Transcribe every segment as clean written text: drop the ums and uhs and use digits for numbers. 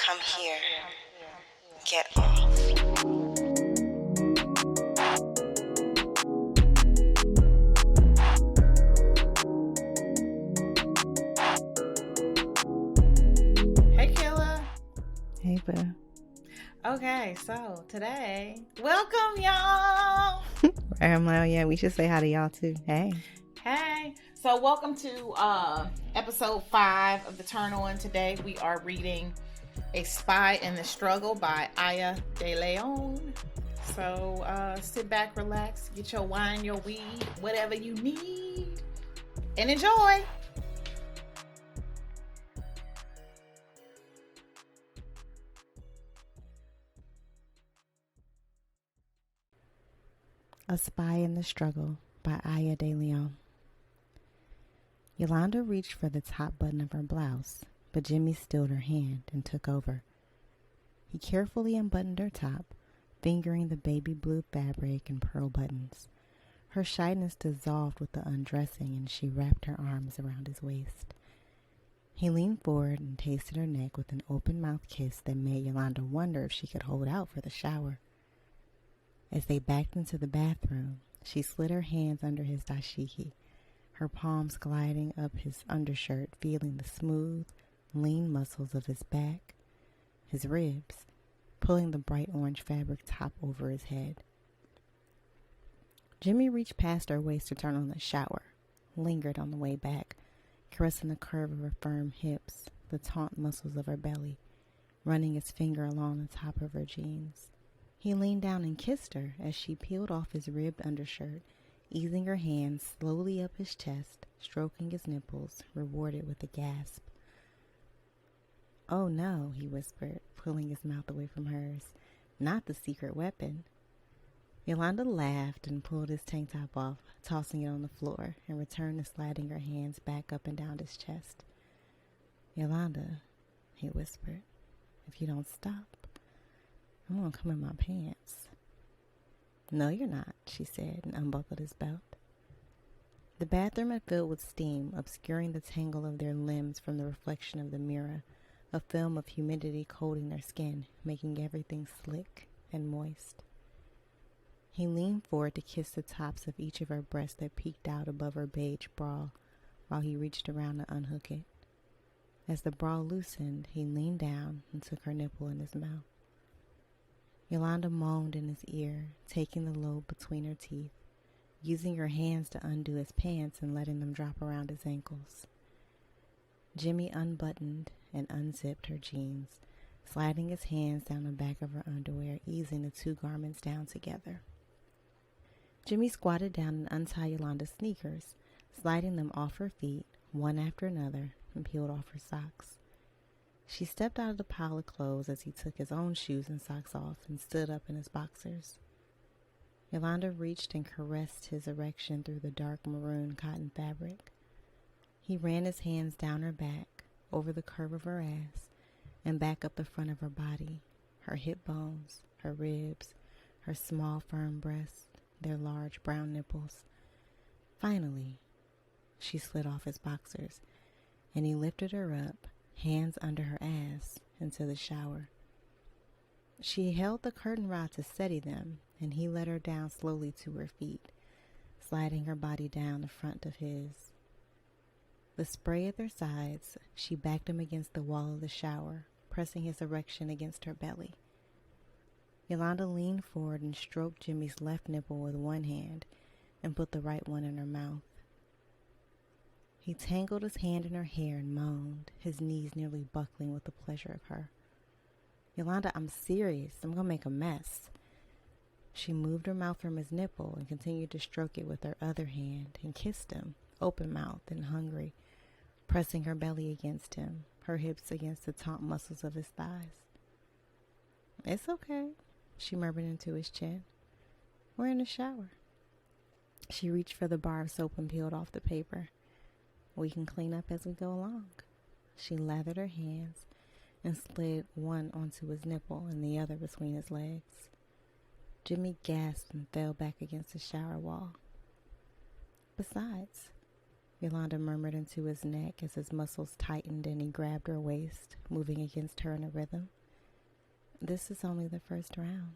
Come here. Get off. Hey, Killa. Hey, boo. Okay, so today, welcome, y'all. Yeah, we should say hi to y'all too. Hey. Hey. So, welcome to episode 5 of the Turn On. Today, we are reading A Spy in the Struggle by Aya de Leon. So, sit back, relax, get your wine, your weed, whatever you need, and enjoy. A Spy in the Struggle by Aya de Leon. Yolanda reached for the top button of her blouse, but Jimmy stilled her hand and took over. He carefully unbuttoned her top, fingering the baby blue fabric and pearl buttons. Her shyness dissolved with the undressing, and she wrapped her arms around his waist. He leaned forward and tasted her neck with an open-mouthed kiss that made Yolanda wonder if she could hold out for the shower. As they backed into the bathroom, she slid her hands under his dashiki, her palms gliding up his undershirt, feeling the smooth, lean muscles of his back, his ribs, pulling the bright orange fabric top over his head. Jimmy reached past her waist to turn on the shower, lingered on the way back, caressing the curve of her firm hips, the taut muscles of her belly, running his finger along the top of her jeans. He leaned down and kissed her as she peeled off his ribbed undershirt, easing her hands slowly up his chest, stroking his nipples, rewarded with a gasp. "Oh no," he whispered, pulling his mouth away from hers. "Not the secret weapon." Yolanda laughed and pulled his tank top off, tossing it on the floor, and returned to sliding her hands back up and down his chest. "Yolanda," he whispered, "if you don't stop, I'm gonna come in my pants." "No, you're not," she said, and unbuckled his belt. The bathroom had filled with steam, obscuring the tangle of their limbs from the reflection of the mirror, a film of humidity coating their skin, making everything slick and moist. He leaned forward to kiss the tops of each of her breasts that peeked out above her beige bra, while he reached around to unhook it. As the bra loosened, he leaned down and took her nipple in his mouth. Yolanda moaned in his ear, taking the lobe between her teeth, using her hands to undo his pants and letting them drop around his ankles. Jimmy unbuttoned and unzipped her jeans, sliding his hands down the back of her underwear, easing the two garments down together. Jimmy squatted down and untied Yolanda's sneakers, sliding them off her feet, one after another, and peeled off her socks. She stepped out of the pile of clothes as he took his own shoes and socks off and stood up in his boxers. Yolanda reached and caressed his erection through the dark maroon cotton fabric. He ran his hands down her back, over the curve of her ass, and back up the front of her body, her hip bones, her ribs, her small firm breasts, their large brown nipples. Finally, she slid off his boxers, and he lifted her up, hands under her ass, into the shower. She held the curtain rod to steady them, and he let her down slowly to her feet, sliding her body down the front of his. The spray at their sides, she backed him against the wall of the shower, pressing his erection against her belly. Yolanda leaned forward and stroked Jimmy's left nipple with one hand and put the right one in her mouth. He tangled his hand in her hair and moaned, his knees nearly buckling with the pleasure of her. "Yolanda, I'm serious. I'm going to make a mess." She moved her mouth from his nipple and continued to stroke it with her other hand and kissed him, open-mouthed and hungry, pressing her belly against him, her hips against the taut muscles of his thighs. "It's okay," she murmured into his chin. "We're in the shower." She reached for the bar of soap and peeled off the paper. "We can clean up as we go along." She lathered her hands and slid one onto his nipple and the other between his legs. Jimmy gasped and fell back against the shower wall. "Besides," Yolanda murmured into his neck as his muscles tightened and he grabbed her waist, moving against her in a rhythm, this is only the first round.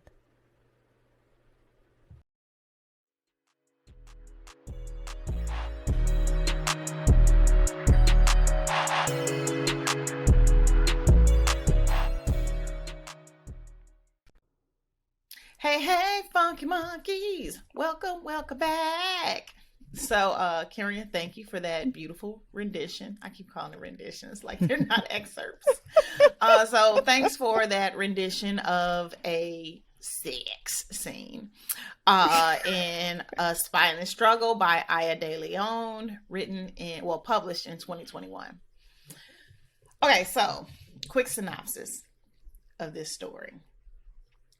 Hey, funky monkeys. Welcome back. So, Kenrya, thank you for that beautiful rendition. I keep calling it renditions like they're not excerpts. So thanks for that rendition of a sex scene in A Spy in the Struggle by Aya De Leon, published in 2021. Okay, so quick synopsis of this story.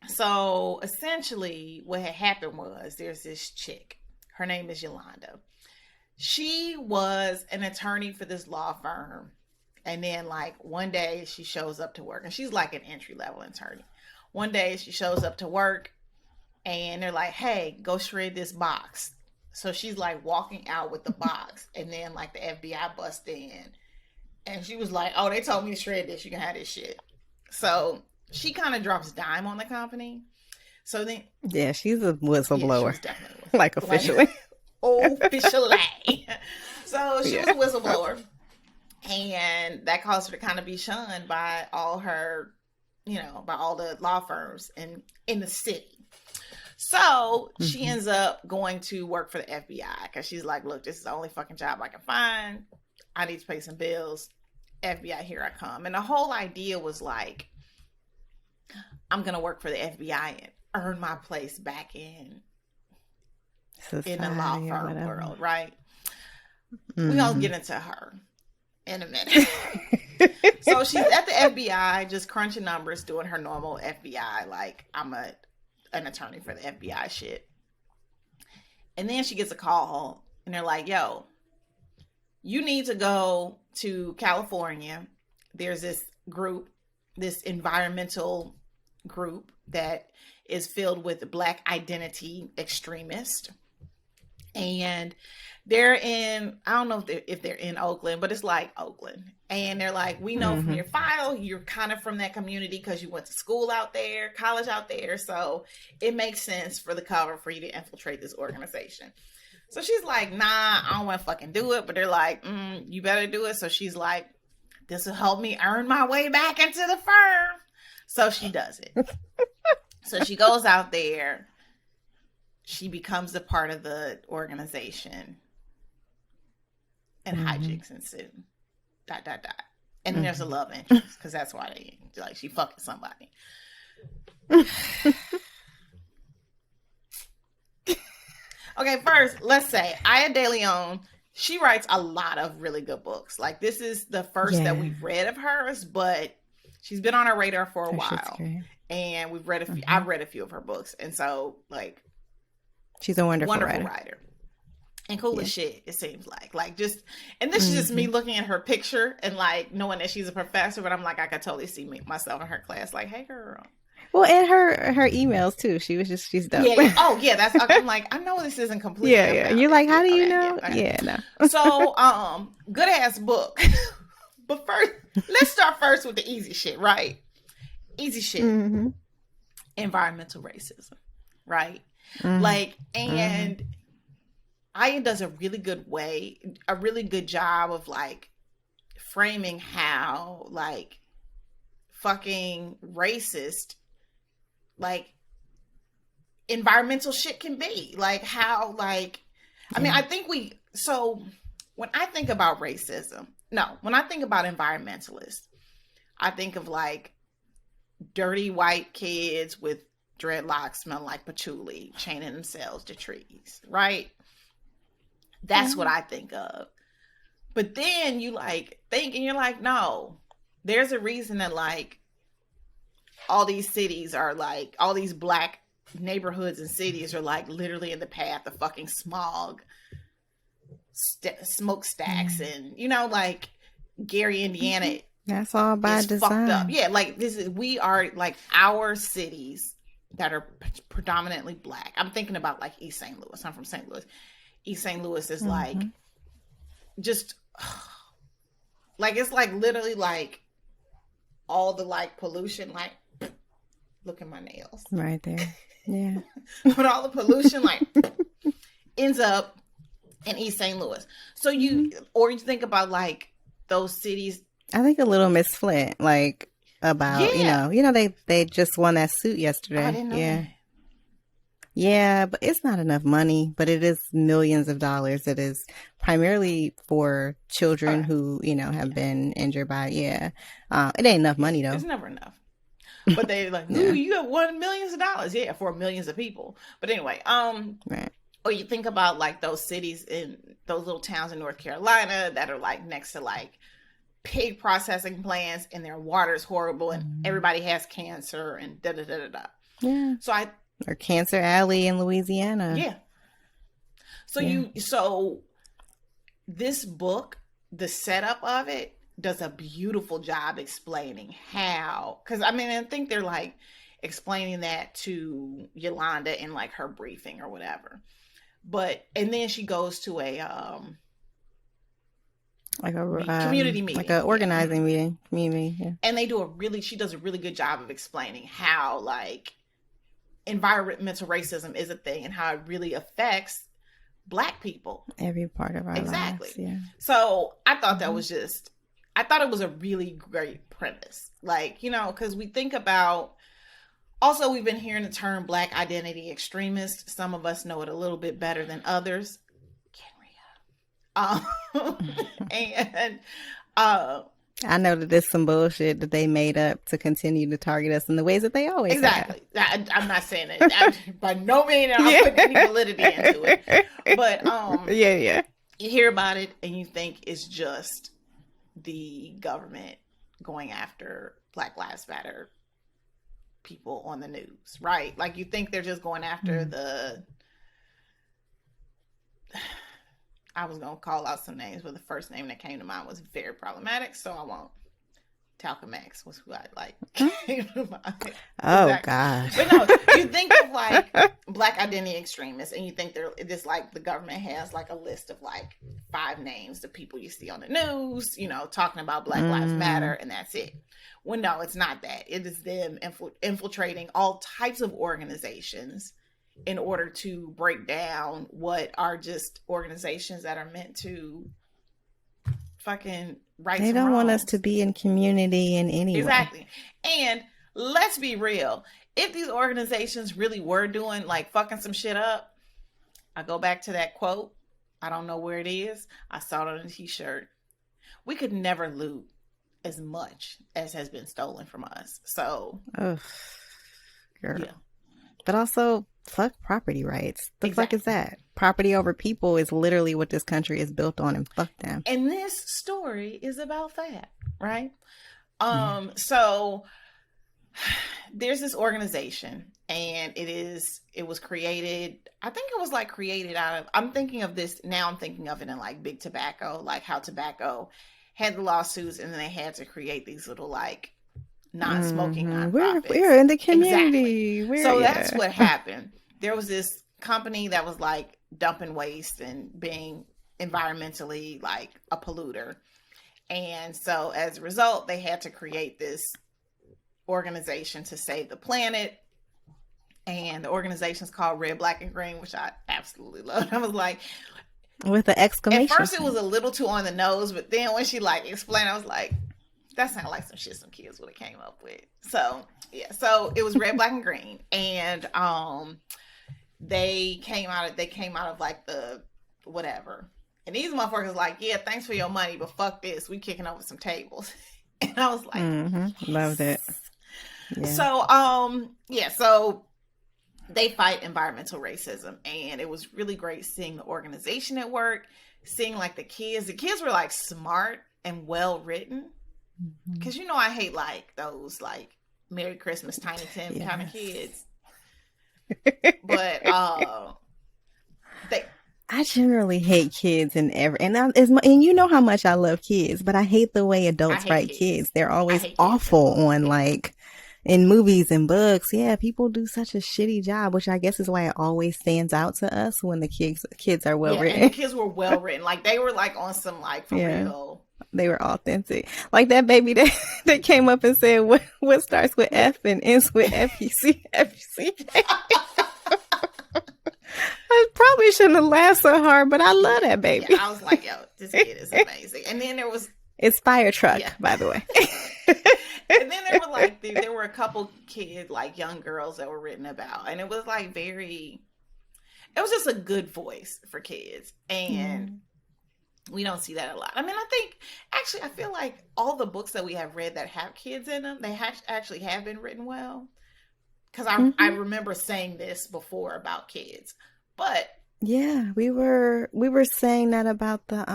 So essentially what had happened was there's this chick. Her name is Yolanda. She was an attorney for this law firm. And then like one day she shows up to work and she's like an entry level attorney. One day she shows up to work and they're like, hey, go shred this box. So she's like walking out with the box and then like the FBI busts in and she was like, oh, they told me to shred this. You can have this shit. So she kind of drops dime on the company. So then, yeah, she's a whistleblower, definitely like officially. Officially. So she was a whistleblower, and that caused her to kind of be shunned by all her, by all the law firms in the city. So she ends up going to work for the FBI because she's like, look, this is the only fucking job I can find. I need to pay some bills. FBI, here I come. And the whole idea was like, I'm going to work for the FBI and earn my place back in the law firm world, right? We're going to get into her in a minute. So she's at the FBI, just crunching numbers, doing her normal FBI, like I'm an attorney for the FBI shit. And then she gets a call and they're like, yo, you need to go to California. There's this group, this environmental group that is filled with Black identity extremists, and they're in, I don't know if they're in Oakland, but it's like Oakland, and they're like, we know from your file you're kind of from that community because you went to school out there, college out there, so it makes sense for the cover for you to infiltrate this organization. So she's like, nah, I don't want to fucking do it, but they're like, you better do it. So she's like, this will help me earn my way back into the firm. So she does it. So she goes out there. She becomes a part of the organization. And hijinks ensue. ... And then there's a love interest. Because that's why she fucking somebody. Okay, first, let's say Aya De Leon, she writes a lot of really good books. Like, this is the first that we've read of hers, but she's been on our radar for a while. And we've read a few, I've read a few of her books. And so, like, she's a wonderful writer. And cool as shit, it seems like just, and this is just me looking at her picture and like knowing that she's a professor, but I'm like, I could totally see myself in her class. Like, hey girl. Well, and her emails too. She's dope. Yeah. Oh yeah, that's. I'm like, I know this isn't complete. Yeah. You're like, how do you know? Yeah, no. So, good ass book. But first, let's start first with the easy shit, right? Easy shit. Environmental racism, right? Like, and Aya does a really good job of like framing how like fucking racist like environmental shit can be. Like how like I mean, I think when I think about racism, when I think about environmentalists, I think of like dirty white kids with dreadlocks smelling like patchouli chaining themselves to trees, right? That's what I think of. But then you like think and you're like, no, there's a reason that like all these cities are like, all these black neighborhoods and cities are like literally in the path of fucking smog, smokestacks, and like Gary, Indiana. That's all by design. Fucked up. Yeah, like we are like our cities that are predominantly black. I'm thinking about like East St. Louis. I'm from St. Louis. East St. Louis is like just like it's like literally like all the like pollution like look at my nails. Right there. Yeah. But all the pollution like ends up in East St. Louis. So you think about like those cities. I think a little Miss Flint, like about, they just won that suit yesterday. I didn't know that. Yeah, but it's not enough money, but it is millions of dollars. It is primarily for children who, have been injured by, it ain't enough money though. It's never enough. But they like, ooh, you have won millions of dollars. Yeah, for millions of people. But anyway, right. Or you think about like those cities in those little towns in North Carolina that are like next to like pig processing plants and their water is horrible and everybody has cancer and da da da da da. Yeah. So or Cancer Alley in Louisiana. Yeah. So this book, the setup of it does a beautiful job explaining how, because I think they're like explaining that to Yolanda in like her briefing or whatever. And then she goes to a like a community meeting, like an organizing meeting, community. Yeah. And she does a really good job of explaining how like environmental racism is a thing and how it really affects Black people. Every part of our lives. Yeah. So I thought that was I thought it was a really great premise. Like, because we think about, also we've been hearing the term Black identity extremists. Some of us know it a little bit better than others. Kenrya. And I know that there's some bullshit that they made up to continue to target us in the ways that they always have. I'm not saying that. By no means am I putting any validity into it. But you hear about it and you think it's just the government going after Black Lives Matter people on the news, right? Like you think they're just going after I was going to call out some names, but the first name that came to mind was very problematic, so I won't. Talcum X was who I like. Oh, exactly. Gosh. But no, you think of like Black identity extremists, and you think they're just like the government has like a list of like 5 names of people you see on the news, talking about Black Lives Matter, and that's it. Well, no, it's not that. It is them infiltrating all types of organizations in order to break down what are just organizations that are meant to fucking right. They don't want us to be in community in any way. Exactly. And let's be real. If these organizations really were doing like fucking some shit up, I go back to that quote. I don't know where it is. I saw it on a t-shirt. We could never loot as much as has been stolen from us. So, girl. Yeah. But also, fuck property rights. The fuck is that? Property over people is literally what this country is built on, and fuck them. And this story is about that, right? So there's this organization, and it was created, I think it was like created out of, I'm thinking of it in like big tobacco, like how tobacco had the lawsuits and then they had to create these little like non-smoking nonprofits. We're in the community. Exactly. That's what happened. There was this company that was like dumping waste and being environmentally like a polluter. And so as a result, they had to create this organization to save the planet. And the organization's called Red, Black, and Green, which I absolutely love. I was like, with the exclamation. At first it was a little too on the nose, but then when she like explained, I was like, that sounded like some shit some kids would have came up with. So yeah, so it was Red, Black, and Green, and they came out of like the whatever, and these motherfuckers like, yeah, thanks for your money, but fuck this, we kicking over some tables. And I was like, yes. Loved it. Yeah. So they fight environmental racism, and it was really great seeing the organization at work, seeing like the kids were like smart and well written. Because I hate like those like Merry Christmas Tiny Tim kind of kids. But I generally hate kids and you know how much I love kids, but I hate the way adults write kids. They're always awful on like in movies and books. Yeah, people do such a shitty job, which I guess is why it always stands out to us when the kids are well written. And the kids were well written. Like they were like on some like for real. They were authentic. Like that baby that came up and said, what starts with F and ends with FUC. I probably shouldn't have laughed so hard, but I love that baby. Yeah, I was like, yo, this kid is amazing. And then it's fire truck, by the way. And then there were a couple kids, like young girls that were written about. And it was like it was just a good voice for kids. And we don't see that a lot. I mean, I feel like all the books that we have read that have kids in them, they actually have been written well. Because I remember saying this before about kids. But yeah, we were saying that about the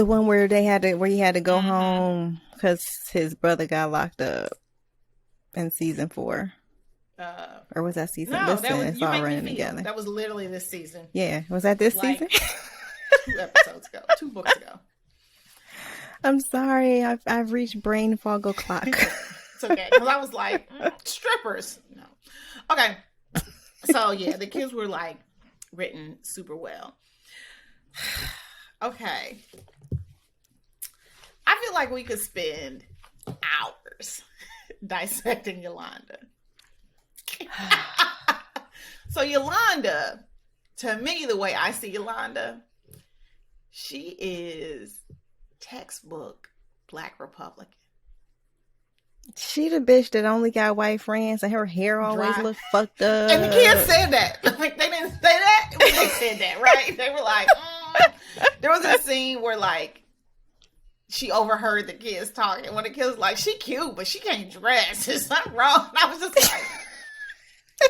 one where he had to go home because his brother got locked up in season 4. Or was that season? No, it's all running together. That was literally this season. Yeah, was that this season? 2 episodes ago, 2 books ago. I'm sorry, I've reached brain fog o'clock. It's okay, because I was like, strippers. No. Okay. So, yeah, the kids were, like, written super well. Okay. I feel like we could spend hours dissecting Yolanda. So, Yolanda, to me, the way I see Yolanda, she is textbook Black Republican. She the bitch that only got white friends and her hair always look fucked up. And the kids said that. Like, they didn't say that. They said that, right? They were like, There was a scene where, like, she overheard the kids talking. When the kids was like, she cute, but she can't dress. There's something wrong. And I was just like,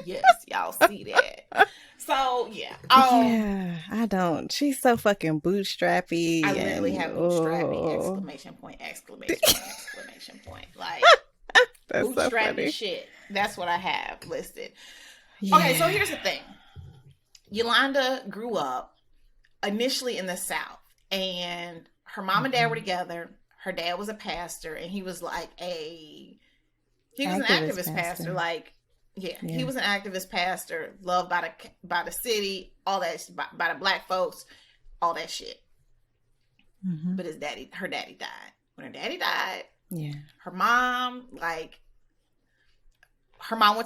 yes, y'all see that. So, yeah. Yeah, I don't. She's so fucking bootstrappy. I literally have bootstrappy, exclamation point. Like, that's bootstrappy so funny. shit. That's what I have listed. Yeah. Okay, so here's the thing. Yolanda grew up initially in the South, and her mom and dad were together. Her dad was a pastor, and he was like an activist pastor. Like, yeah, he was an activist pastor, loved by the city, all that, by the Black folks, all that shit. Mm-hmm. But her daddy died. When her daddy died, yeah, her mom went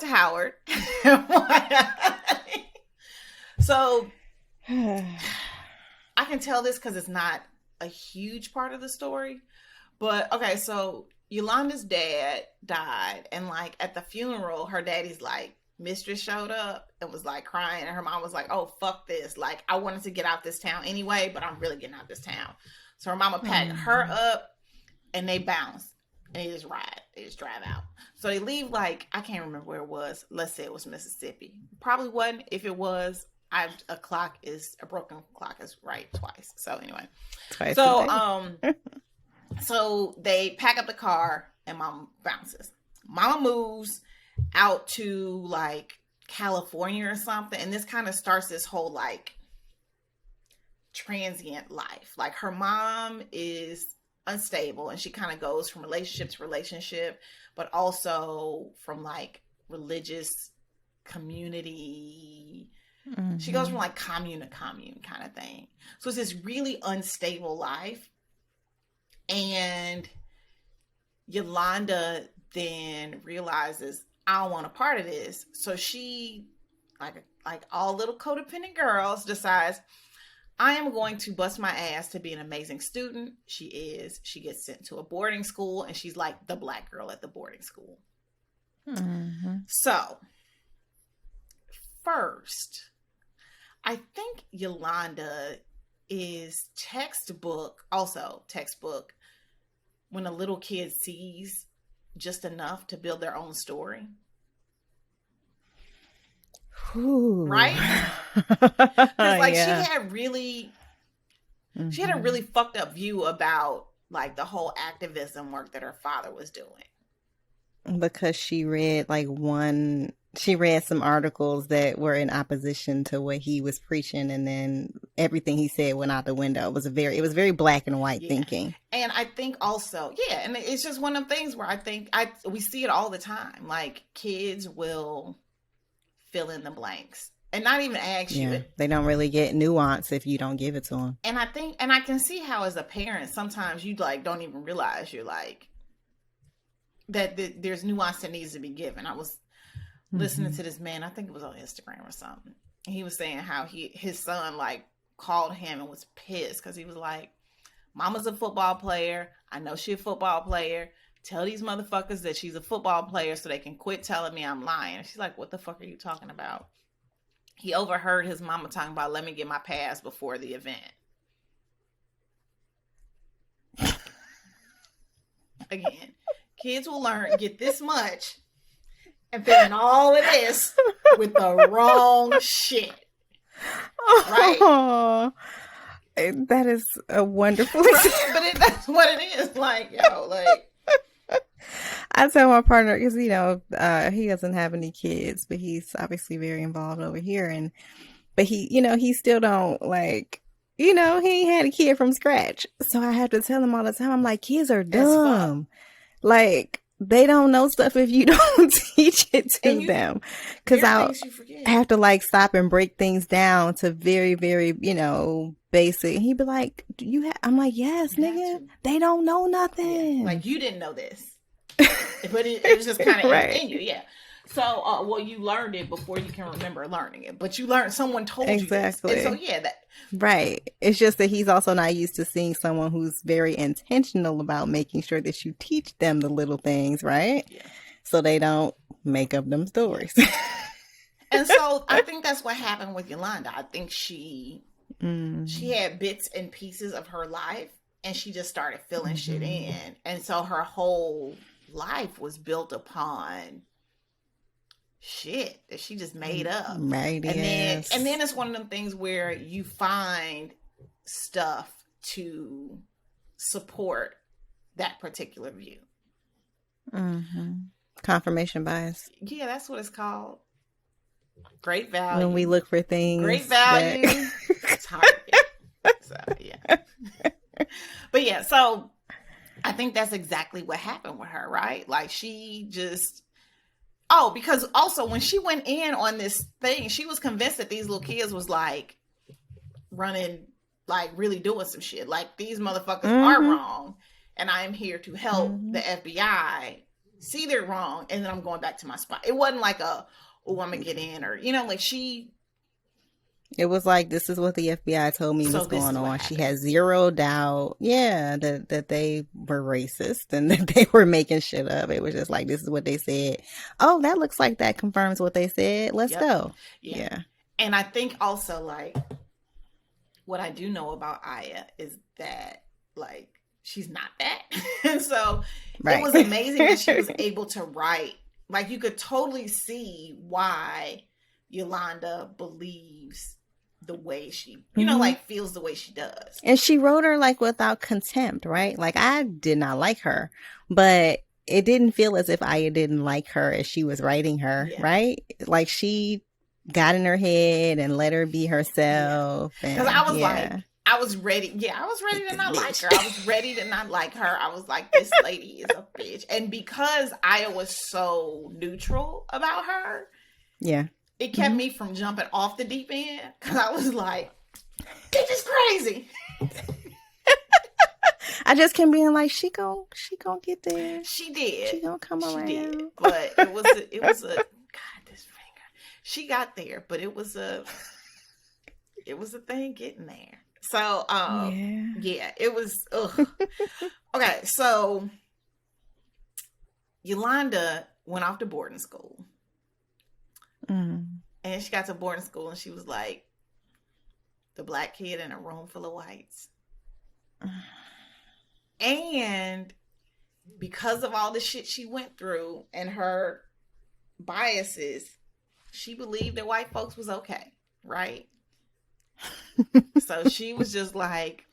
to Howard. So I can tell this because it's not a huge part of the story. But okay, so Yolanda's dad died, and like at the funeral, her daddy's like, mistress showed up and was like crying, and her mom was like, oh, fuck this. Like, I wanted to get out this town anyway, but I'm really getting out this town. So her mama packed her up, and they bounce. And they just ride. They just drive out. So they leave, like, I can't remember where it was. Let's say it was Mississippi. Probably wasn't. If it was, a broken clock is right twice. So anyway. Twice So they pack up the car and mom bounces. Mama moves out to like California or something. And this kind of starts this whole like transient life. Like, her mom is unstable, and she kind of goes from relationship to relationship, but also from like religious community. Mm-hmm. She goes from like commune to commune kind of thing. So it's this really unstable life. And Yolanda then realizes, I don't want a part of this. So she, like all little codependent girls, decides, I am going to bust my ass to be an amazing student. She is. She gets sent to a boarding school, and she's like the Black girl at the boarding school. Mm-hmm. So, first, I think Yolanda is textbook, when a little kid sees just enough to build their own story. Ooh. Right? Because like she had a really fucked up view about like the whole activism work that her father was doing. Because she read some articles that were in opposition to what he was preaching, and then everything he said went out the window. It was very black and white thinking. And I think also, and it's just one of the things where I think we see it all the time. Like, kids will fill in the blanks and not even ask you. They don't really get nuance if you don't give it to them. And I can see how as a parent, sometimes you like don't even realize you're like that there's nuance that needs to be given. I was listening to this man, I think it was on Instagram or something. And he was saying how his son like called him and was pissed because he was like, Mama's a football player. I know she's a football player. Tell these motherfuckers that she's a football player so they can quit telling me I'm lying. And she's like, what the fuck are you talking about? He overheard his mama talking about, let me get my pass before the event. Again, kids will get this much and fill in all of this with the wrong shit. Right? Oh, that is a wonderful right? But that's what it is. Like, yo, like. I tell my partner, because, he doesn't have any kids, but he's obviously very involved over here. But he still don't like, he ain't had a kid from scratch. So I have to tell him all the time, I'm like, kids are dumb. Like, they don't know stuff if you don't teach it to them. Because I have to like stop and break things down to very, very, basic. He'd be like, I'm like, yes, nigga, they don't know nothing. Yeah. Like, you didn't know this. But it was just kind of right. in you, yeah. So, you learned it before you can remember learning it. But someone told exactly. you this. And so, yeah, that. Right. It's just that he's also not used to seeing someone who's very intentional about making sure that you teach them the little things, right? Yeah. So they don't make up them stories. And so, I think that's what happened with Yolanda. I think she had bits and pieces of her life, and she just started filling shit in. And so her whole life was built upon shit that she just made up. Right. And then it's one of them things where you find stuff to support that particular view. Confirmation bias. Yeah, that's what it's called. Great value. When we look for things. Great value. It's hard. So, yeah. But yeah, so I think that's exactly what happened with her, right? Like, she just... Oh, because also when she went in on this thing, she was convinced that these little kids was like running, like really doing some shit. Like, these motherfuckers are wrong, and I am here to help the FBI see they're wrong, and then I'm going back to my spot. It wasn't like I'm gonna get in, or like she. It was like, this is what the FBI told me was going on. She had zero doubt, that they were racist and that they were making shit up. It was just like, this is what they said. Oh, that looks like that confirms what they said. Let's go. Yeah. And I think also, like, what I do know about Aya is that, like, she's not that. And so it was amazing that she was able to write. Like, you could totally see why Yolanda believes the way she, like, feels the way she does. And she wrote her, like, without contempt, right? Like, I did not like her, but it didn't feel as if Aya didn't like her as she was writing her, right? Like, she got in her head and let her be herself. Because I was like, I was ready. Yeah, I was ready to not like her. I was ready to not like her. I was like, this lady is a bitch. And because Aya was so neutral about her, it kept me from jumping off the deep end. Because I was like, bitch is crazy. I just kept being like, she gon' get there. She did. She gonna come around. Did. But it was a God, this finger. She got there, but it was a thing getting there. So, it was, okay, so Yolanda went off to boarding school. And she got to boarding school and she was like the black kid in a room full of whites. And because of all the shit she went through and her biases, she believed that white folks was okay, right? So she was just like,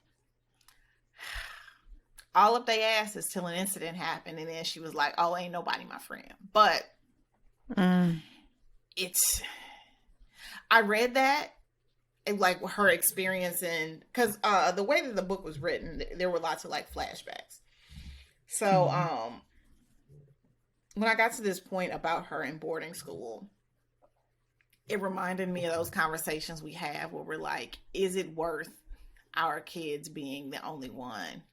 all up they ass is till an incident happened, and then she was like, oh, ain't nobody my friend. But I read that, and like her experience in, because the way that the book was written, there were lots of like flashbacks. So when I got to this point about her in boarding school, it reminded me of those conversations we have where we're like, is it worth our kids being the only one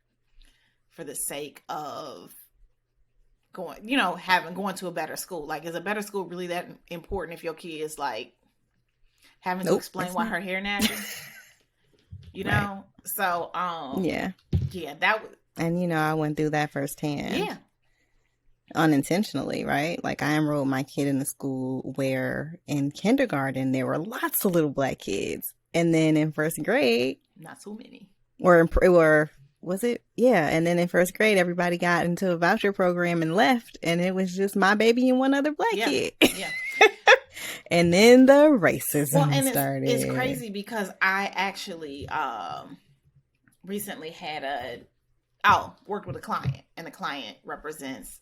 for the sake of going, going to a better school? Like, is a better school really that important if your kid is like having to explain why her hair nappy? Right. So Yeah. that was, and I went through that firsthand. Yeah. Unintentionally, right? Like, I enrolled my kid in a school where in kindergarten there were lots of little black kids, and then in first grade, not so many. Or was it? Yeah, and then in first grade, everybody got into a voucher program and left, and it was just my baby and one other black kid. Yeah. And then the racism started. It's crazy because I actually recently had worked with a client, and the client represents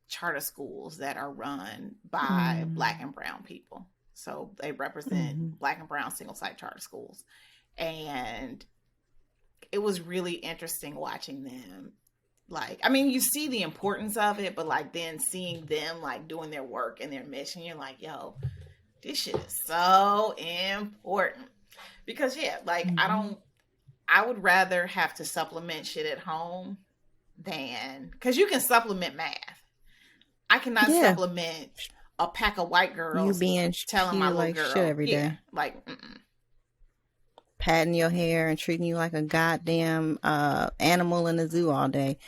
charter schools that are run by Black and brown people. So they represent Black and brown single site charter schools. And it was really interesting watching them. Like, I mean, you see the importance of it, but like then seeing them like doing their work and their mission, you're like, yo, this shit is so important. Because I would rather have to supplement shit at home because you can supplement math. I cannot supplement a pack of white girls. You being telling my little like girl shit every day. Like, patting your hair and treating you like a goddamn animal in the zoo all day.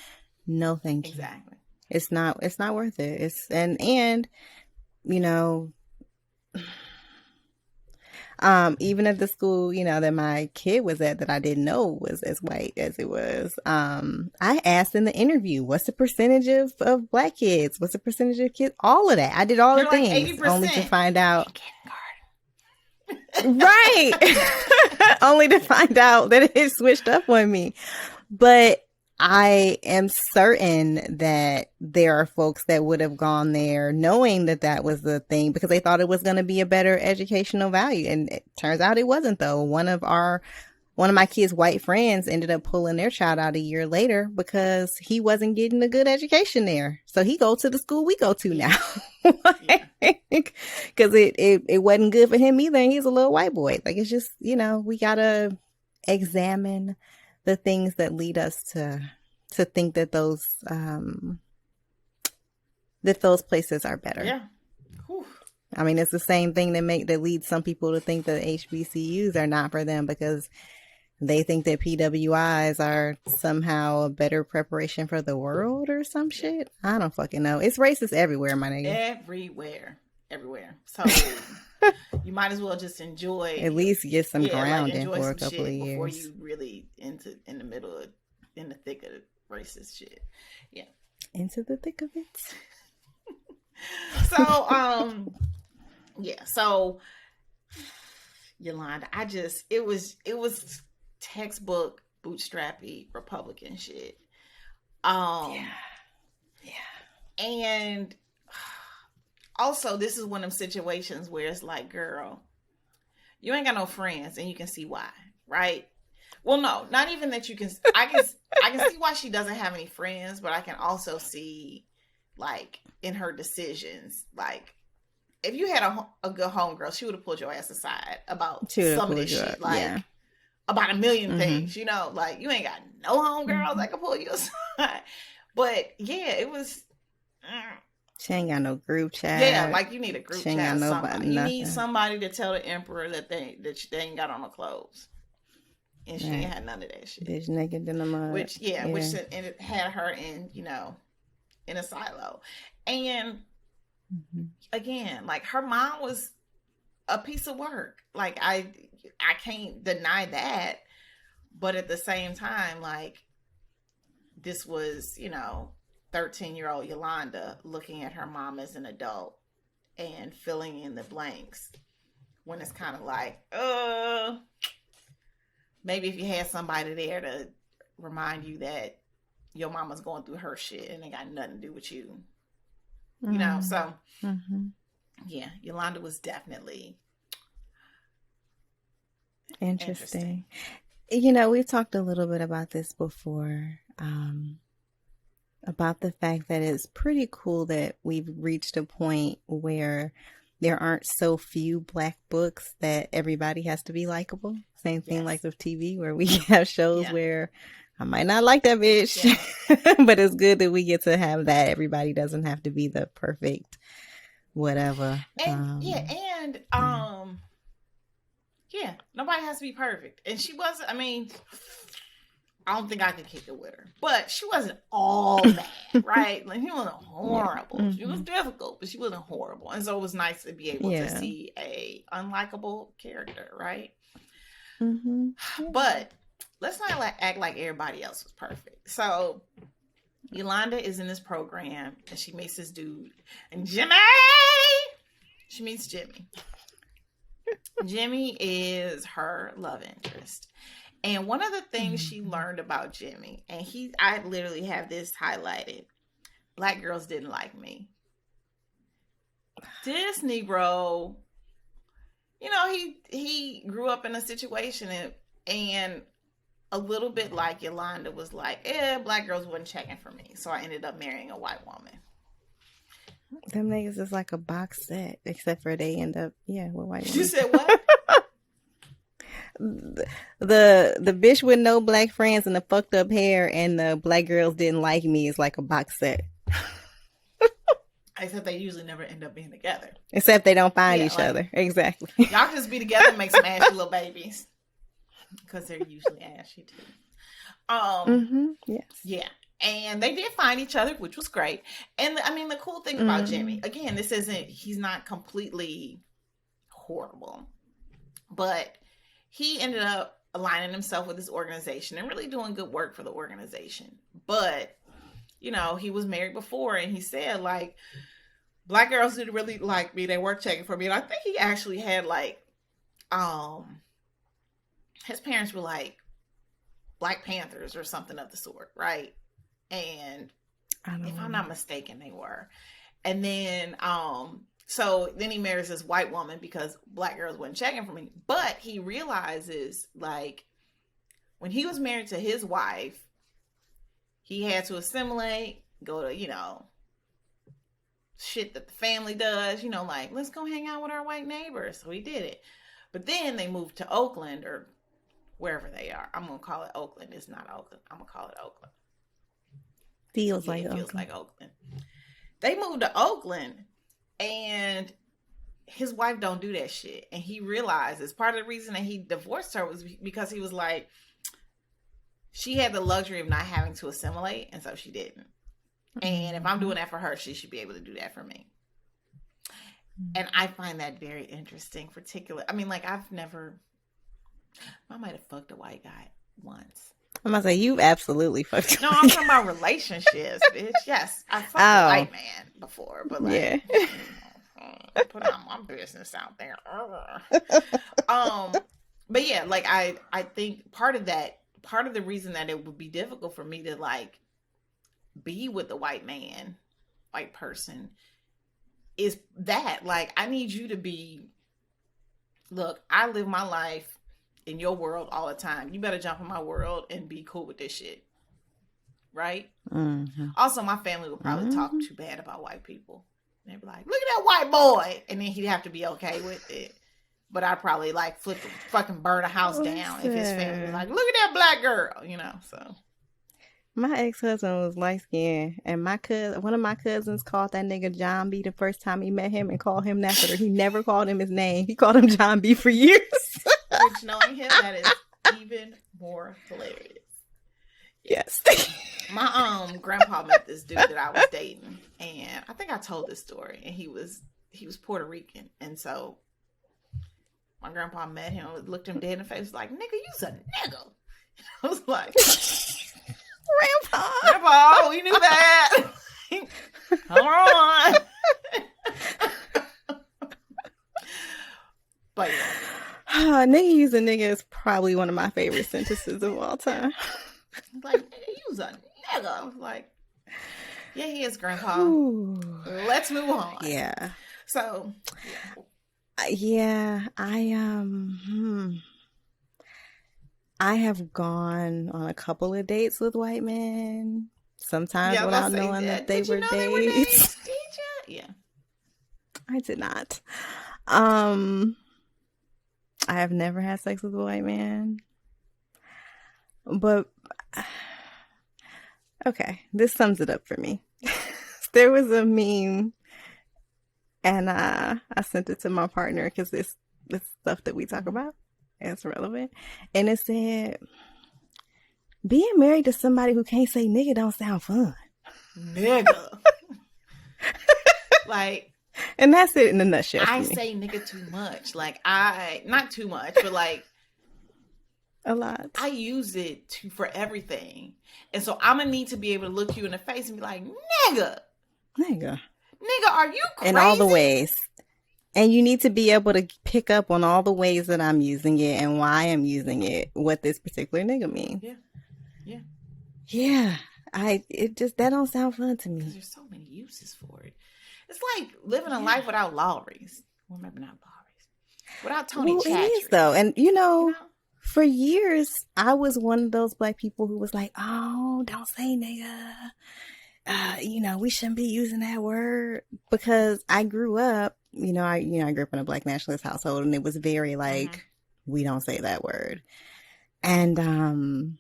No, thank you. Exactly. It's not worth it. And even at the school, that my kid was at that I didn't know was as white as it was. I asked in the interview, what's the percentage of black kids? What's the percentage of kids? All of that. I did all the things 80%. only to find out. Right. Only to find out that it switched up on me. But I am certain that there are folks that would have gone there knowing that that was the thing because they thought it was going to be a better educational value. And it turns out it wasn't, though. One of my kids' white friends ended up pulling their child out a year later because he wasn't getting a good education there. So he goes to the school we go to now. Because it wasn't good for him either. And he's a little white boy. Like, it's just, we got to examine the things that lead us to think that those places are better. Yeah. Whew. I mean, it's the same thing that leads some people to think that HBCUs are not for them because they think that PWIs are somehow a better preparation for the world or some shit. I don't fucking know. It's racist everywhere, my nigga. Everywhere. So you might as well just enjoy. At least get some grounding for a couple of years before you really in the thick of racist shit. Yeah. Into the thick of it. So so Yolanda, it was textbook bootstrappy Republican shit. And also, this is one of them situations where it's like, girl, you ain't got no friends, and you can see why, right? Well, no, not even that you can. I can see why she doesn't have any friends, but I can also see, like, in her decisions, like, if you had a good homegirl, she would have pulled your ass aside about some of this shit, like about a million things, like you ain't got no homegirls that can pull you aside. But yeah, it was. She ain't got no group chat. Yeah, like you need a group chat. Got somebody. You need somebody to tell the emperor that they ain't got on the clothes, and she ain't had none of that shit. Bitch naked in the mud. Which it had her in in a silo, and again, like her mom was a piece of work. Like I can't deny that, but at the same time, like this was 13-year-old Yolanda looking at her mom as an adult and filling in the blanks when it's kind of like, maybe if you had somebody there to remind you that your mama's going through her shit and it got nothing to do with you, so yeah, Yolanda was definitely interesting. We've talked a little bit about this before, about the fact that it's pretty cool that we've reached a point where there aren't so few black books that everybody has to be likable. Same thing like with TV, where we have shows where I might not like that bitch, but it's good that we get to have that. Everybody doesn't have to be the perfect whatever. And nobody has to be perfect. And she wasn't, I mean, I don't think I could kick it with her, but she wasn't all bad, right? Like, she wasn't horrible. She was difficult, but she wasn't horrible. And so it was nice to be able to see a unlikable character, right? But let's not act like everybody else was perfect. So Yolanda is in this program, and she meets this dude, and Jimmy! She meets Jimmy. Jimmy is her love interest. And one of the things she learned about Jimmy, and I literally have this highlighted: black girls didn't like me. This Negro, you know, he grew up in a situation and a little bit like Yolanda was like, black girls wasn't checking for me. So I ended up marrying a white woman. Them niggas is like a box set, except for they end up, with white women. You said what? The bitch with no black friends and the fucked up hair and the black girls didn't like me is like a box set. Except they usually never end up being together. Except they don't find each other. Exactly. Y'all just be together and make some ashy little babies. Because they're usually ashy too. Yes. Yeah. And they did find each other, which was great. And I mean, the cool thing about Jimmy, again, he's not completely horrible, but he ended up aligning himself with this organization and really doing good work for the organization. But, you know, he was married before, and he said, like, black girls didn't really like me. They weren't checking for me. And I think he actually had, like, his parents were like Black Panthers or something of the sort, right? And if I'm not mistaken, they were. And then, so then he marries this white woman because black girls weren't checking for me. But he realizes, like, when he was married to his wife, he had to assimilate, go to, you know, shit that the family does, you know, like, let's go hang out with our white neighbors. So he did it. But then they moved to Oakland or wherever they are. I'm going to call it Oakland. It's not Oakland. I'm going to call it Oakland. Feels like Oakland. They moved to Oakland, and his wife don't do that shit. And he realizes part of the reason that he divorced her was because he was like, she had the luxury of not having to assimilate, and so she didn't. And if I'm doing that for her, she should be able to do that for me. And I find that very interesting, I mean, like, I might have fucked a white guy once. I'm gonna say you've absolutely fucked. No, I'm talking about relationships, bitch. Yes, I fucked a white man before, but like, put on my business out there. But yeah, like I think part of the reason that it would be difficult for me to like be with the white person, is that like I need you to be. Look, I live my life in your world all the time. You better jump in my world and be cool with this shit. Right? Also, my family would probably talk too bad about white people. They'd be like, look at that white boy. And then he'd have to be okay with it. But I'd probably like fucking burn a house down if his family was like, look at that black girl, you know, so. My ex-husband was light-skinned, and one of my cousins called that nigga John B the first time he met him and called him that, but he never called him his name. He called him John B for years. Which, knowing him, that is even more hilarious. Yes. My grandpa met this dude that I was dating, and I think I told this story, and he was Puerto Rican, and so my grandpa met him, looked him dead in the face, was like, nigga, you's a nigga. I was like, Grandpa, we knew that. Come on. But yeah. Nigga use a nigga is probably one of my favorite sentences of all time. Like, nigga use a nigga. I was like, yeah, he is, Grandpa. Ooh. Let's move on. Yeah. So, yeah, I have gone on a couple of dates with white men. Sometimes without knowing that they were dates. Did you? Yeah. I did not. I have never had sex with a white man. But, okay, this sums it up for me. There was a meme, and I sent it to my partner because this stuff that we talk about is relevant. And it said, being married to somebody who can't say nigga don't sound fun. Nigga. Like, and that's it in a nutshell. I say nigga too much. Like, not too much, but like a lot. I use it for everything. And so I'm gonna need to be able to look you in the face and be like, nigga, are you crazy? In all the ways. And you need to be able to pick up on all the ways that I'm using it and why I'm using it, what this particular nigga means. Yeah. That don't sound fun to me. Because there's so many uses for it. It's like living a life without Lawry's. Well, maybe not Lawry's. Without Tony Chachery. It is, though. And, for years, I was one of those black people who was like, oh, don't say nigga. We shouldn't be using that word. Because I grew up, I grew up in a black nationalist household, and it was very like, we don't say that word. And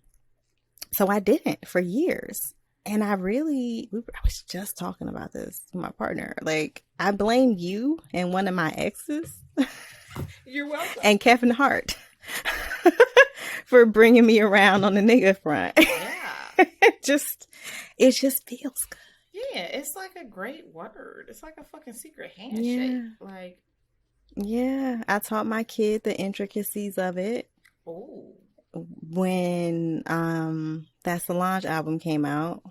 so I didn't for years. And I was just talking about this with my partner. Like, I blame you and one of my exes. You're welcome. And Kevin Hart for bringing me around on the nigga front. Yeah. It just feels good. Yeah, it's like a great word. It's like a fucking secret handshake. Yeah, I taught my kid the intricacies of it. Oh. When that Solange album came out,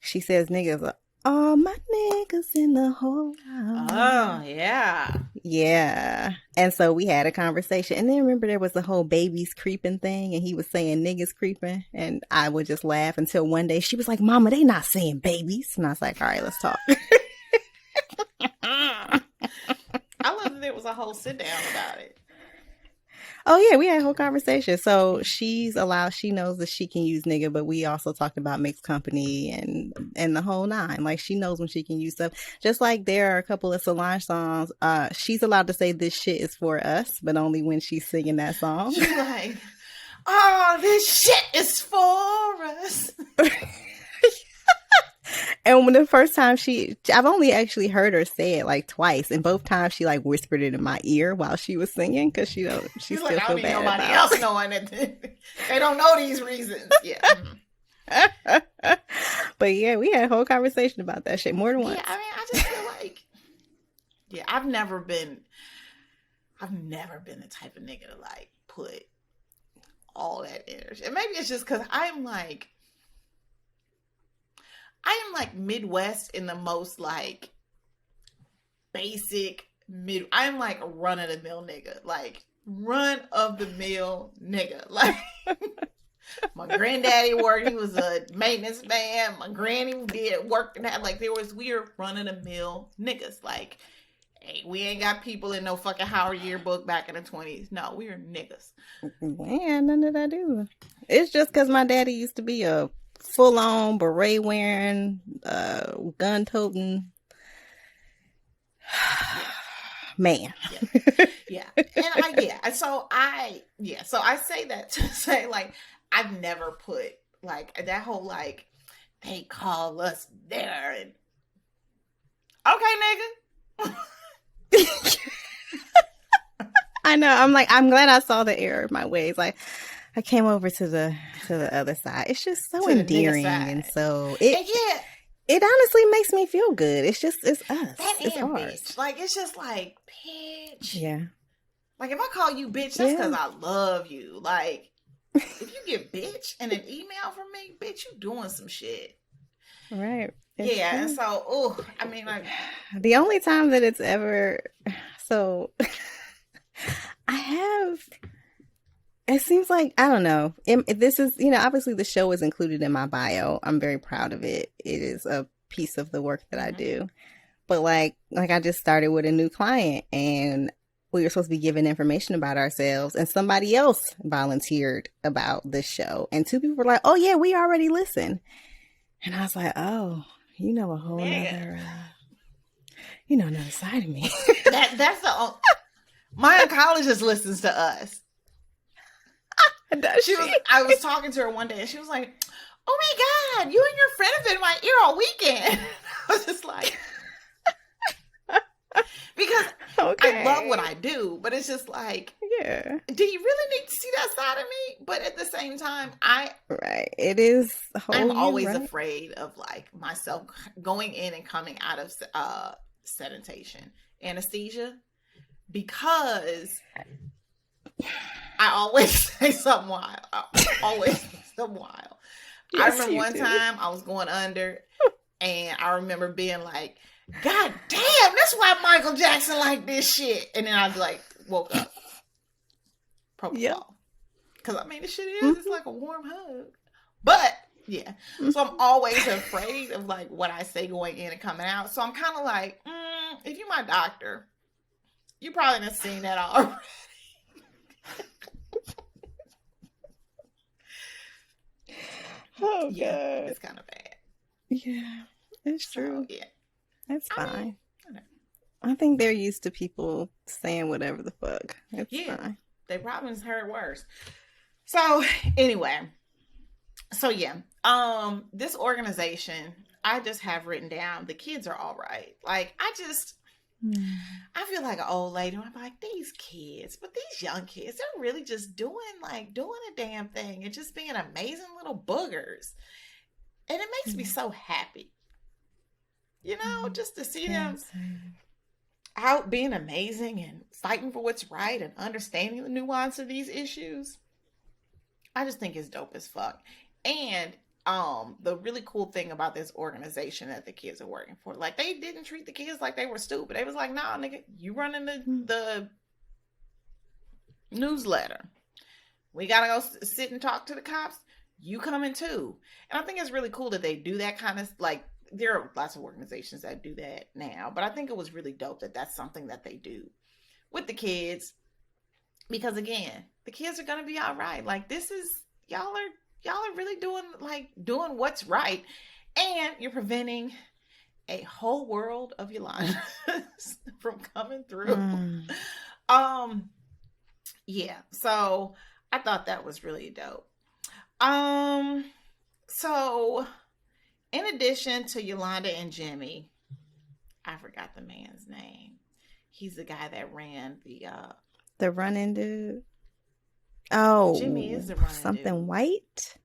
she says niggas, all my niggas in the whole house. Oh, yeah. Yeah. And so we had a conversation. And then remember there was the whole babies creeping thing, and he was saying niggas creeping, and I would just laugh until one day she was like, Mama, they not saying babies. And I was like, all right, let's talk. I love that there was a whole sit down about it. Oh, yeah, we had a whole conversation. So she knows that she can use nigga, but we also talked about mixed company and the whole nine. Like, she knows when she can use stuff. Just like there are a couple of Solange songs, she's allowed to say this shit is for us, but only when she's singing that song. She's like, oh, this shit is for us. And when the first time I've only actually heard her say it like twice, and both times she like whispered it in my ear while she was singing, because she still like, feel bad about nobody else knowing it. They don't know these reasons. Yeah. But yeah, we had a whole conversation about that shit more than once. Yeah, I mean, I just feel like, I've never been the type of nigga to like put all that energy. And maybe it's just because I am like Midwest in the most like basic I'm like a run of the mill nigga. Like run of the mill nigga. Like my granddaddy worked, he was a maintenance man. My granny did work and that, like we were run of the mill niggas. Like, hey, we ain't got people in no fucking Howard yearbook back in the 20s. No, we are niggas. Man, none of that do. It's just because my daddy used to be a full-on beret wearing, gun toting man. Yeah. And so I say that to say like I've never put like that whole like they call us there and okay, nigga. I know. I'm glad I saw the error of my ways. Like I came over to the other side. It's just so endearing, and so it honestly makes me feel good. It's us. It's ours. Bitch. Like it's just like bitch. Yeah. Like if I call you bitch, that's because I love you. Like if you get bitch in an email from me, bitch, you doing some shit. Right. It's true. And so I mean like the only time that it's ever I have. It seems like, I don't know. This is, obviously the show is included in my bio. I'm very proud of it. It is a piece of the work that I do. But like I just started with a new client, and we were supposed to be giving information about ourselves, and somebody else volunteered about this show. And two people were like, oh yeah, we already listened. And I was like, oh, a whole nother, You know another side of me. That's the my oncologist listens to us. Does she? I was talking to her one day and she was like, "Oh my God, you and your friend have been in my ear all weekend." I was just like, because I love what I do, but it's just like, yeah. Do you really need to see that side of me? But at the same time, it is. I'm always afraid of like myself going in and coming out of sedation, anesthesia, because I always say something wild. I remember one time I was going under, and I remember being like, God damn, that's why Michael Jackson like this shit. And then I was like, woke up. Propofol. Because I mean, this shit is, it's like a warm hug. But, yeah. So I'm always afraid of like what I say going in and coming out. So I'm kind of like, if you're my doctor, you probably done seen that already. Oh, yeah, God. it's kind of bad. Yeah, it's true. So, yeah. That's fine. I know. I think they're used to people saying whatever the fuck. It's fine. They probably heard worse. So anyway, this organization, I just have written down, the kids are all right. Like, I feel like an old lady. I'm like, these kids, but these young kids, they're really just doing a damn thing and just being amazing little boogers. And it makes me so happy. You know, just to see them out being amazing and fighting for what's right and understanding the nuance of these issues. I just think it's dope as fuck. And the really cool thing about this organization that the kids are working for, like, they didn't treat the kids like they were stupid. They was like, nah, nigga, you running the newsletter. We gotta go sit and talk to the cops. You coming too. And I think it's really cool that they do that kind of, like, there are lots of organizations that do that now, but I think it was really dope that that's something that they do with the kids, because again, the kids are gonna be all right. Like, this is, y'all are really doing what's right, and you're preventing a whole world of Yolandas from coming through. Yeah, so I thought that was really dope. So in addition to Yolanda and Jimmy, I forgot the man's name. He's the guy that ran the running dude. Oh, Jimmy is the running something dude. White.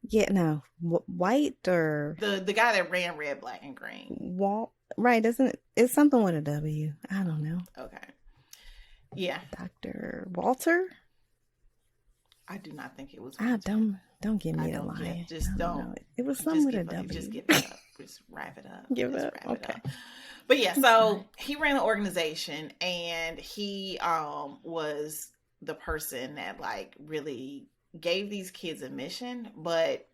Yeah, no, White or the guy that ran Red, Black, and Green. Right? Isn't it? It's something with a W. I don't know. Okay. Yeah. Dr. Walter. I do not think it was. Don't give me the line. Just don't. Know. It was something with a W. Just give it up. Just wrap it up. Give it up. Okay. But yeah, so he ran the organization, and he was the person that like really gave these kids a mission, but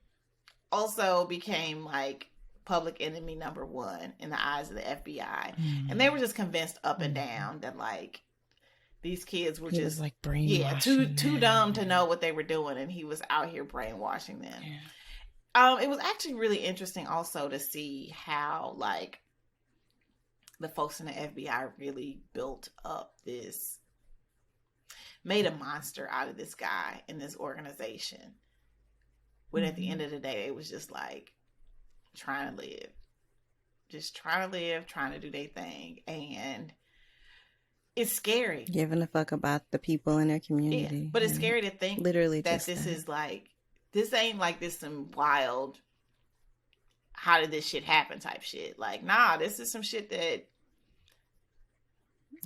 also became like public enemy number one in the eyes of the FBI. And they were just convinced up and down that like these kids were just like brainwashing. Yeah, too dumb to know what they were doing, and he was out here brainwashing them. Yeah. It was actually really interesting also to see how like the folks in the FBI really built up made a monster out of this guy in this organization. When at the end of the day, it was just like trying to live, trying to do their thing. And it's scary. Giving a fuck about the people in their community. Yeah, but it's scary to think literally that this is like, this ain't like this some wild, how did this shit happen type shit. Like, nah, this is some shit that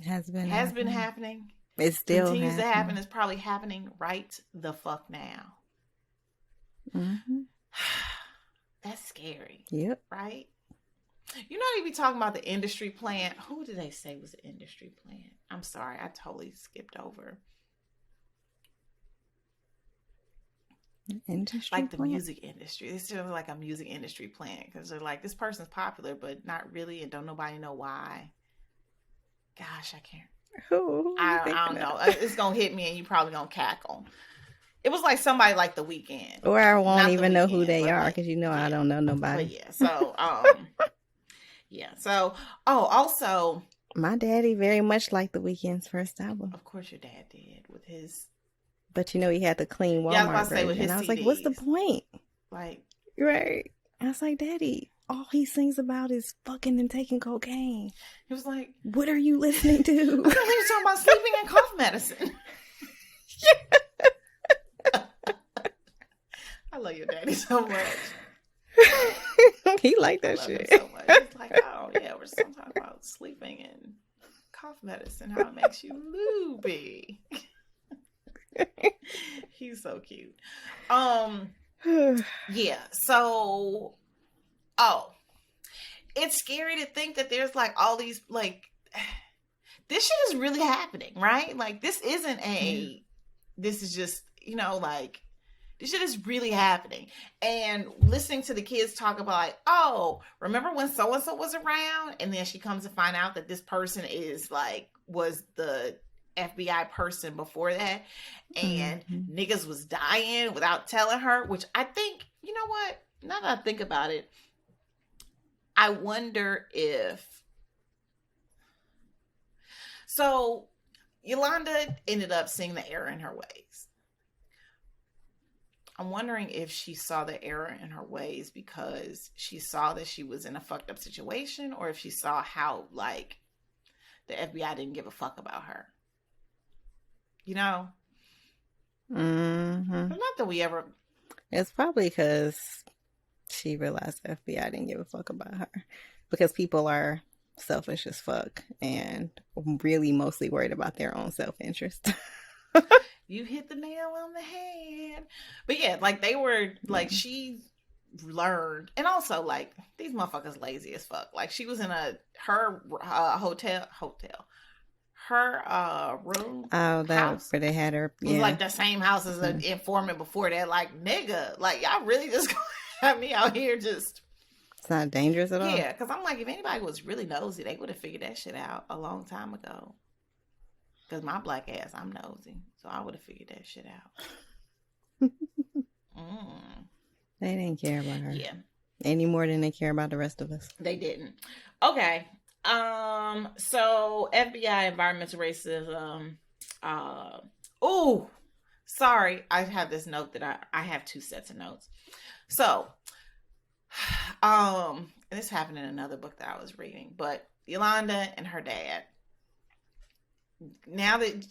has been happening. It still continues to happen. It's probably happening right the fuck now. That's scary. Yep. Right? You know, they be talking about the industry plant. Who did they say was the industry plant? I'm sorry, I totally skipped over. Industry like the plant? Music industry. It's just like a music industry plant, because they're like, this person's popular, but not really, and don't nobody know why. Gosh, I can't. Who? I don't know. It's gonna hit me, and you probably gonna cackle. It was like somebody like The Weeknd, or I won't even know who they are, because like, I don't know nobody. But yeah, so Yeah. So, also, my daddy very much liked The Weeknd's first album. Of course, your dad did with his. But you know, he had the clean Walmart Yeah, I was about to say version. with his I was CDs. like, what's the point? Like, right. I was like, Daddy, all he sings about is fucking and taking cocaine. He was like, what are you listening to? I thought he was talking about sleeping and cough medicine. I love your daddy so much. He liked that shit so much. He's like, oh yeah, we're still talking about sleeping and cough medicine, how it makes you loopy. He's so cute. Yeah. So, it's scary to think that there's like all these like this shit is really happening, right? Like this isn't this is just, like this shit is really happening. And listening to the kids talk about like, oh, remember when so-and-so was around? And then she comes to find out that this person was the FBI person before that. And niggas was dying without telling her, which I think, you know what? Now that I think about it, I wonder if... So, Yolanda ended up seeing the error in her ways. I'm wondering if she saw the error in her ways because she saw that she was in a fucked up situation, or if she saw how, like, the FBI didn't give a fuck about her. You know? Mm-hmm. But not that we ever... It's probably because she realized the FBI didn't give a fuck about her. Because people are selfish as fuck and really mostly worried about their own self-interest. You hit the nail on the head. But yeah, like they were, like she learned. And also like these motherfuckers lazy as fuck. Like she was in her hotel. Her room. Oh, that house where they had her. Yeah. It was like the same house as an informant before that. Like, nigga, like y'all really just have me out here just. It's not dangerous at all. Yeah, because I'm like, if anybody was really nosy, they would have figured that shit out a long time ago. Because my black ass, I'm nosy. So I would have figured that shit out. They didn't care about her. Yeah. Any more than they care about the rest of us. They didn't. Okay. So FBI environmental racism. Sorry. I have this note that I have two sets of notes. So, and this happened in another book that I was reading, but Yolanda and her dad, now that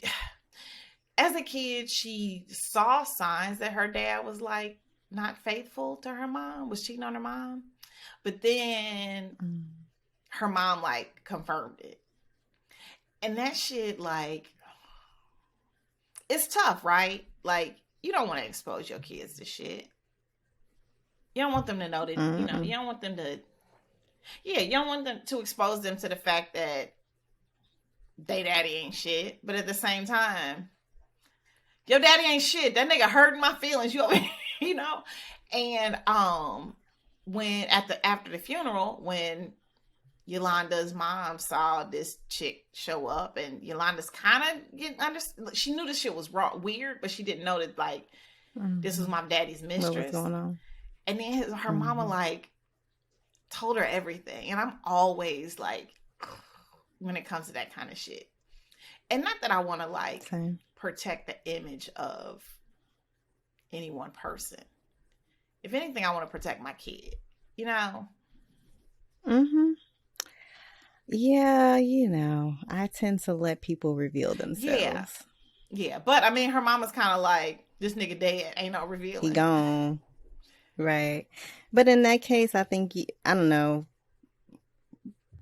as a kid, she saw signs that her dad was like not faithful to her mom, was cheating on her mom. But then her mom like confirmed it. And that shit, like, it's tough, right? Like, you don't want to expose your kids to shit. You don't want them to know that, you don't want them to, you don't want them to expose them to the fact that they daddy ain't shit. But at the same time, your daddy ain't shit. That nigga hurting my feelings, you know? And when after the funeral, when Yolanda's mom saw this chick show up, and Yolanda's kind of getting she knew this shit was wrong, weird, but she didn't know that like this was my daddy's mistress. What was going on? And then her mama like told her everything, and I'm always like, when it comes to that kind of shit, and not that I want to like protect the image of any one person. If anything, I want to protect my kid, you know? Yeah, I tend to let people reveal themselves. Yeah. But I mean, her mama's kind of like, this nigga dead, ain't no revealing. He gone. Right. But in that case, I think, I don't know,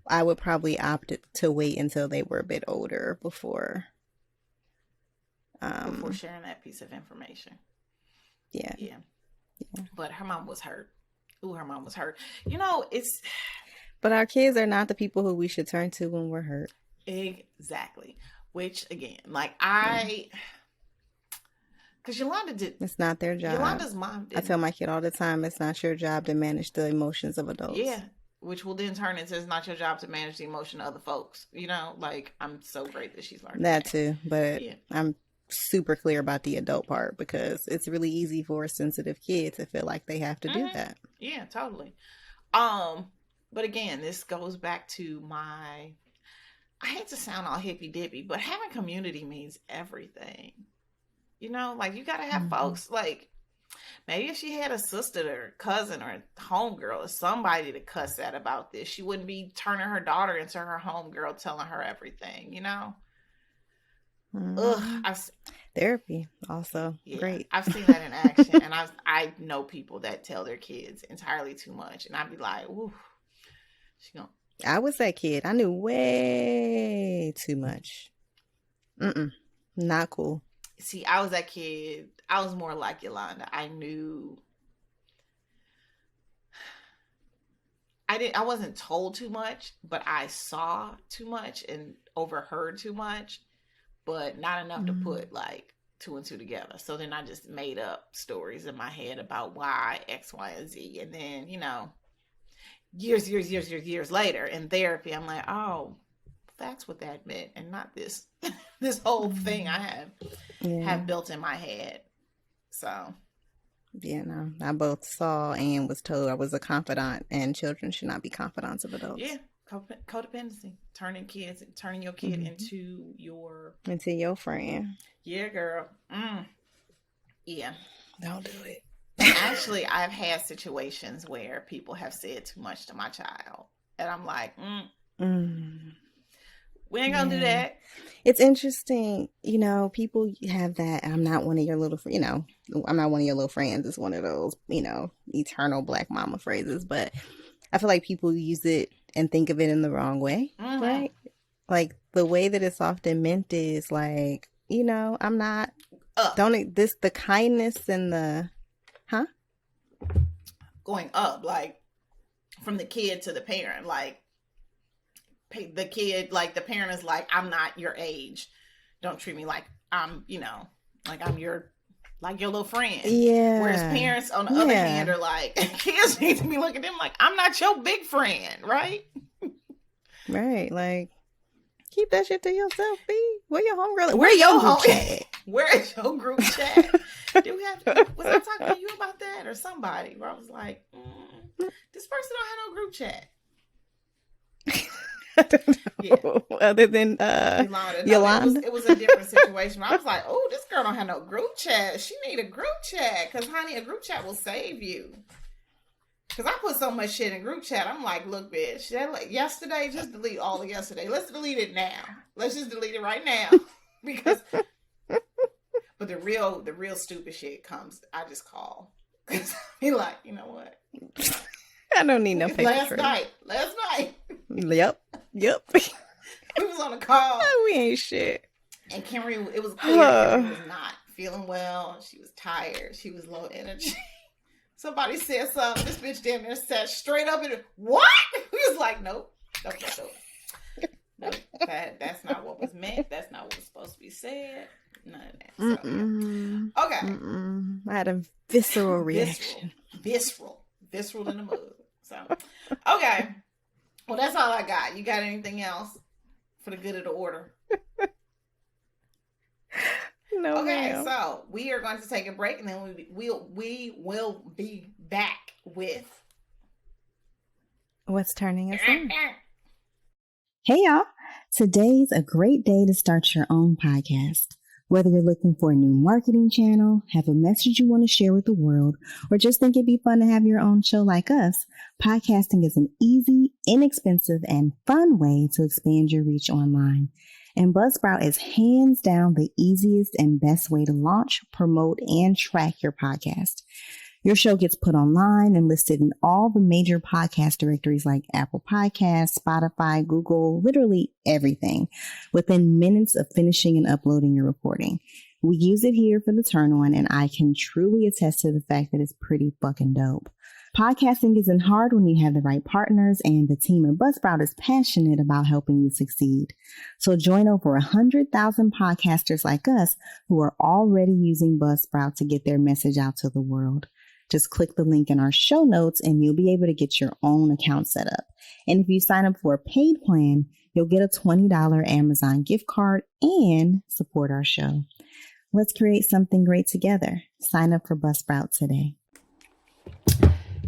I would probably opt to wait until they were a bit older before sharing that piece of information. Yeah. But her mom was hurt. Her mom was hurt. It's... But our kids are not the people who we should turn to when we're hurt. Exactly. Which, again, like because Yolanda did... It's not their job. Yolanda's mom did. I tell my kid all the time, it's not your job to manage the emotions of adults. Yeah. Which will then turn into, it's not your job to manage the emotion of other folks. Like, I'm so great that she's learned that too. But I'm super clear about the adult part, because it's really easy for a sensitive kid to feel like they have to do that. Yeah, totally. But again, this goes back to I hate to sound all hippy dippy, but having community means everything. You know, like you got to have folks like, maybe if she had a sister or cousin or homegirl or somebody to cuss at about this, she wouldn't be turning her daughter into her homegirl, telling her everything, you know? Therapy also great. I've seen that in action, and I know people that tell their kids entirely too much, and I'd be like, ooh, I was that kid. I knew way too much. Not cool. See, I was that kid. I was more like Yolanda. I wasn't told too much, but I saw too much and overheard too much, but not enough to put like 2 and 2 together. So then I just made up stories in my head about why X, Y, and Z. And then, you know, years later in therapy, I'm like, oh, that's what that meant, and not this this whole thing I have built in my head. So yeah, no, I both saw and was told I was a confidant, and children should not be confidants of adults. Yeah, codependency, turning your kid into your friend. Yeah, girl. Yeah, don't do it. Actually, I've had situations where people have said too much to my child, and I'm like, we ain't gonna do that. It's interesting, you know, people have that. I'm not one of your little, I'm not one of your little friends. It's one of those, eternal Black mama phrases. But I feel like people use it and think of it in the wrong way, right? Like the way that it's often meant is like, I'm not. The kindness and the, going up, like from the kid to the parent, like. The kid, like the parent is like, I'm not your age. Don't treat me like I'm, like I'm your little friend. Yeah. Whereas parents, on the other hand, are like, kids need to be looking at them like, I'm not your big friend, right? Right. Like, keep that shit to yourself, B. Where your homegirl? Where your group chat? Where is your group chat? Was I talking to you about that or somebody? Where I was like, this person don't have no group chat. I don't know. Yeah. Other than Yolanda. It was a different situation. I was like, oh, this girl don't have no group chat. She need a group chat. Because, honey, a group chat will save you. Because I put so much shit in group chat. I'm like, look, bitch. Yesterday, just delete all of yesterday. Let's delete it now. Let's just delete it right now. Because, but the real stupid shit comes, I just call. Because I be like, you know what? I don't need no paper Last trail. Last night. Yep. We was on a call. We ain't shit. And Kenrya, it was clear Kenrya was not feeling well. She was tired. She was low energy. Somebody said something. This bitch damn near sat straight up and what? We was like, nope. No, that's not what was meant. That's not what was supposed to be said. None of that. So, okay. I had a visceral reaction. Visceral in the mood. So, okay. Well, that's all I got. You got anything else for the good of the order? No. Okay, ma'am. so we are going to take a break, and then we will be back with what's turning us on. Hey, y'all. Today's a great day to start your own podcast. Whether you're looking for a new marketing channel, have a message you want to share with the world, or just think it'd be fun to have your own show like us, podcasting is an easy, inexpensive, and fun way to expand your reach online. And Buzzsprout is hands down the easiest and best way to launch, promote, and track your podcast. Your show gets put online and listed in all the major podcast directories like Apple Podcasts, Spotify, Google, literally everything, within minutes of finishing and uploading your recording. We use it here for the Turn On, and I can truly attest to the fact that it's pretty fucking dope. Podcasting isn't hard when you have the right partners, and the team at Buzzsprout is passionate about helping you succeed. So join over 100,000 podcasters like us who are already using Buzzsprout to get their message out to the world. Just click the link in our show notes and you'll be able to get your own account set up. And if you sign up for a paid plan, you'll get a $20 Amazon gift card and support our show. Let's create something great together. Sign up for Buzzsprout today.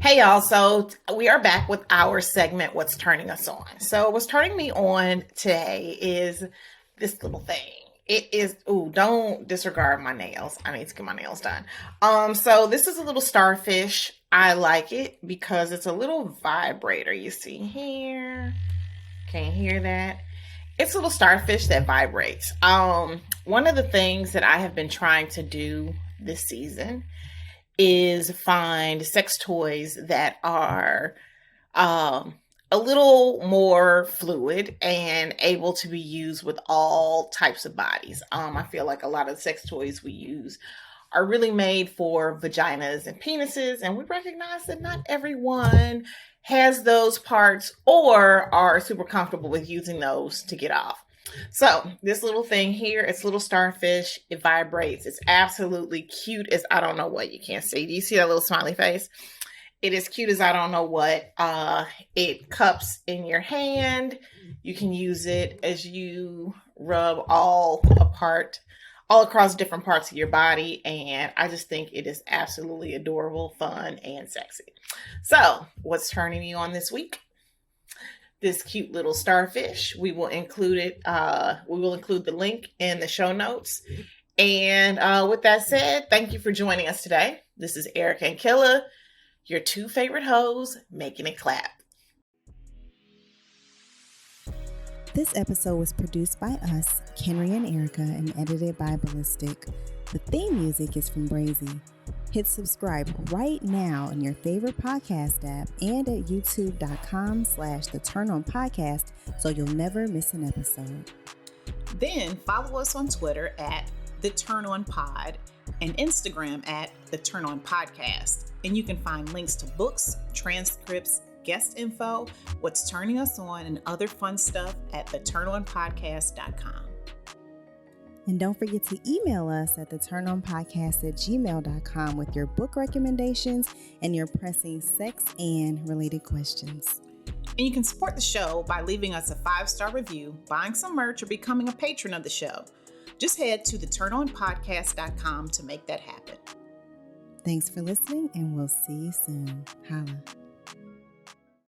Hey y'all, so we are back with our segment, What's Turning Us On. So what's turning me on today is this little thing. It is, don't disregard my nails. I need to get my nails done. So this is a little starfish. I like it because it's a little vibrator. You see here? Can't hear that? It's a little starfish that vibrates. One of the things that I have been trying to do this season is find sex toys that are a little more fluid and able to be used with all types of bodies. I feel like a lot of sex toys we use are really made for vaginas and penises, and we recognize that not everyone has those parts or are super comfortable with using those to get off. So this little thing here, it's a little starfish. It vibrates. It's absolutely cute as I don't know what. You can't see. Do you see that little smiley face? It is cute as I don't know what. It cups in your hand. You can use it as you rub all across different parts of your body. And I just think it is absolutely adorable, fun, and sexy. So what's turning me on this week? This cute little starfish. We will include it. We will include the link in the show notes. And with that said, thank you for joining us today. This is Erica and Killa, your two favorite hoes, making it clap. This episode was produced by us, Kenrya and Erica, and edited by Ballistic. The theme music is from Brazy. Hit subscribe right now in your favorite podcast app and at youtube.com/The Turn On Podcast so you'll never miss an episode. Then follow us on Twitter at The Turn On Pod and Instagram at The Turn On Podcast. And you can find links to books, transcripts, guest info, what's turning us on, and other fun stuff at theturnonpodcast.com. And don't forget to email us at theturnonpodcast@gmail.com with your book recommendations and your pressing sex and related questions. And you can support the show by leaving us a 5-star review, buying some merch, or becoming a patron of the show. Just head to theturnonpodcast.com to make that happen. Thanks for listening, and we'll see you soon. Holla.